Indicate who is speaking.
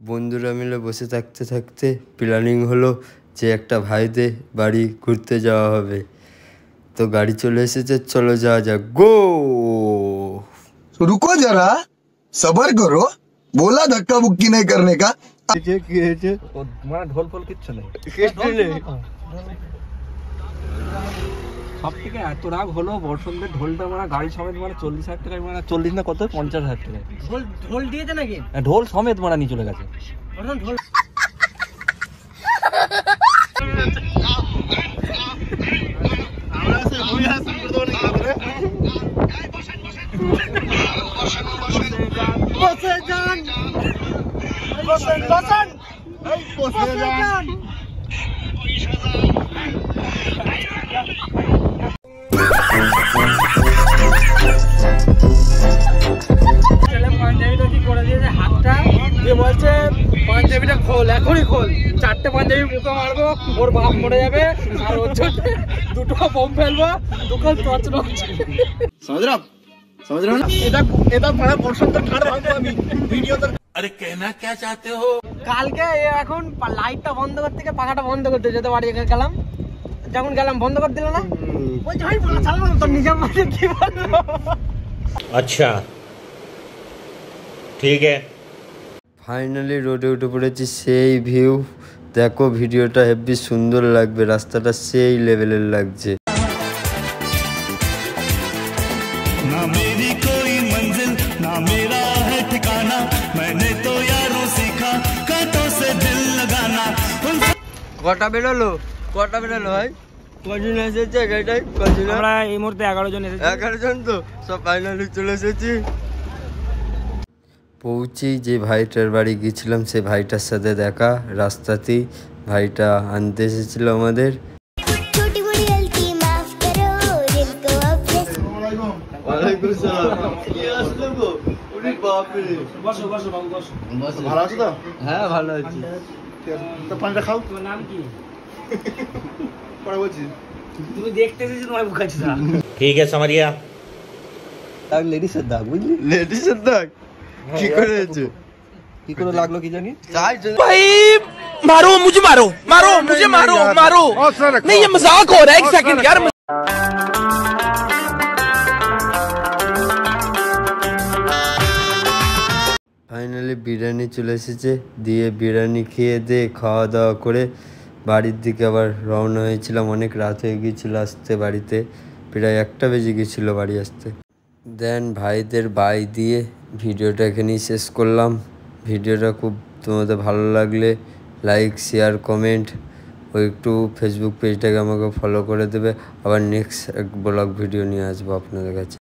Speaker 1: বন্ধুরা মিলে বসে থাকতে থাকতে প্ল্যানিং হলো যে একটা ভাইদের বাড়ি ঘুরতে যাওয়া হবে। তো গাড়ি চলে এসেছে, চলো যাওয়া যাক। গো
Speaker 2: रुको जरा सबर करो बोला धक्का मुक्की नहीं करने का।
Speaker 3: ঢোল ফোল কিচ্ছু নেই। সব থেকে এত রাগ হলো বসন্তের ঢোলটা মানে গাড়ি সমেত মানে 40,000 টাকায় মানে 40 না কত 50,000 টাকায় ঢোল দিয়েছে নাকি? ঢোল সমেত মানে নিয়ে চলে গেছে। ঢোল বলছে পাঞ্জাবিটা খোল, এখনই খোল, 4টে পাঞ্জাবি মুখে মারবো, ওর বাপ মরে যাবে আর ওর জন্য 2টো বোম ফেলবো, দোকান समझ रहा हूं এটা বড় বসন্ত ঠাড় ভাঙবো আমি ভিডিও তো। আরে कहना क्या चाहते हो? কালকে এখন লাইটটা বন্ধ করতে গিয়ে পাখাটা বন্ধ করতে যেতে বাড়ি গেলাম, যখন গেলাম বন্ধ করে দিল না, ওই যাই বলা চালাবো না তো নিজের মাঝে কি বলবো।
Speaker 4: अच्छा ठीक है।
Speaker 1: ফাইনালি রোডে উঠে পড়েছি, সেই ভিউ দেখো, ভিডিওটা হেভি সুন্দর লাগবে, রাস্তাটা সেই লেভেলের লাগছে।
Speaker 5: ना मेरी कोई मंजिल ना मेरा है ठिकाना, मैंने तो यारों सीखा कांटों से दिल लगाना।
Speaker 1: কটা বেরোলো ভাই? কজন এসেছে গাড়িটায়? কজন?
Speaker 3: আমরা এই মুহূর্তে 11 জন এসেছি।
Speaker 1: 11 জন তো সব ফাইনালি চলে এসেছি। পৌঁছেই যে ভাইটার বাড়ি গিয়েছিলাম সে ভাইটার সাথে দেখা রাস্তাতেই, ভাইটা আনতে এসেছিল আমাদের।
Speaker 2: ভালো আছো তো?
Speaker 1: হ্যাঁ ভালো আছি।
Speaker 2: তো পানিটা খাও।
Speaker 3: তোমার নাম কি?
Speaker 2: পরে বলছি।
Speaker 3: তুমি দেখতে এসেছো, তোমার বুঝাচ্ছি না।
Speaker 4: ठीक है समझ गया।
Speaker 1: আর লেডিসের দাগ, বুঝলি? লেডিসের দাগ কি করে হয়েছে,
Speaker 3: কি করে লাগলো কি জানি।
Speaker 6: भाई मारो मुझे, मारो मुझे, मारो नहीं, ये मजाक हो रहा है। एक सेकंड यार।
Speaker 1: ফাইনালি বিরিয়ানি চলে এসেছে, দিয়ে বিরিয়ানি খেয়ে দিয়ে খাওয়া দাওয়া করে বাড়ির দিকে আবার রওনা হয়েছিলাম। অনেক রাত হয়ে গিয়েছিল আসতে বাড়িতে, প্রায় 1টা বেজে গিয়েছিলো বাড়ি আসতে। দেন ভাইদের বাই দিয়ে ভিডিওটা এখানেই শেষ করলাম। ভিডিওটা খুব তোমাদের ভালো লাগলে লাইক, শেয়ার, কমেন্ট ও একটু ফেসবুক পেজটাকে আমাকে ফলো করে দেবে। আবার নেক্সট এক ব্লগ ভিডিও নিয়ে আসবো আপনাদের কাছে।